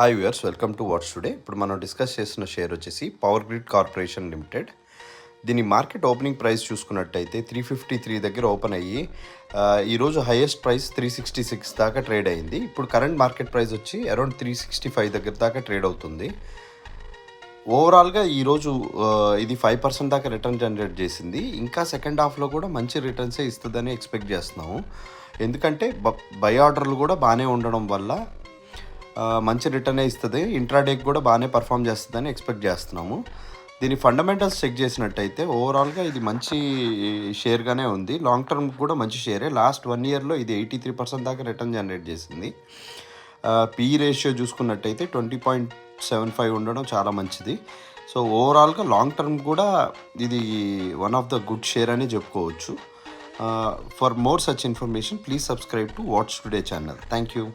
Hi viewers, welcome to What's Today. ఇప్పుడు మనం discuss చేస్తున్న షేర్ వచ్చేసి పవర్ గ్రిడ్ కార్పొరేషన్ లిమిటెడ్. దీని మార్కెట్ ఓపెనింగ్ ప్రైస్ చూసుకున్నట్టయితే 353 దగ్గర ఓపెన్ అయ్యి ఈరోజు హైయెస్ట్ ప్రైస్ 366 దాకా ట్రేడ్ అయింది. ఇప్పుడు కరెంట్ మార్కెట్ ప్రైస్ వచ్చి అరౌండ్ 365 దగ్గర దాకా ట్రేడ్ అవుతుంది. ఓవరాల్గా ఈరోజు ఇది 5% దాకా రిటర్న్ జనరేట్ చేసింది. ఇంకా సెకండ్ హాఫ్లో కూడా మంచి రిటర్న్సే ఇస్తుందని ఎక్స్పెక్ట్ చేస్తున్నాము. ఎందుకంటే బై ఆర్డర్లు కూడా బాగానే ఉండడం వల్ల మంచి రిటర్నే ఇస్తుంది. ఇంట్రాడేకి కూడా బాగానే పర్ఫామ్ చేస్తుందని ఎక్స్పెక్ట్ చేస్తున్నాము. దీని ఫండమెంటల్స్ చెక్ చేసినట్టయితే ఓవరాల్గా ఇది మంచి షేర్గానే ఉంది. లాంగ్ టర్మ్ కూడా మంచి షేరే. లాస్ట్ 1 ఇయర్లో ఇది 83% దాకా రిటర్న్ జనరేట్ చేసింది. పీ రేషియో చూసుకున్నట్టయితే 20.75 ఉండడం చాలా మంచిది. సో ఓవరాల్గా లాంగ్ టర్మ్ కూడా ఇది one of the good share అని చెప్పుకోవచ్చు. For more such information please subscribe to What's Today channel. Thank you.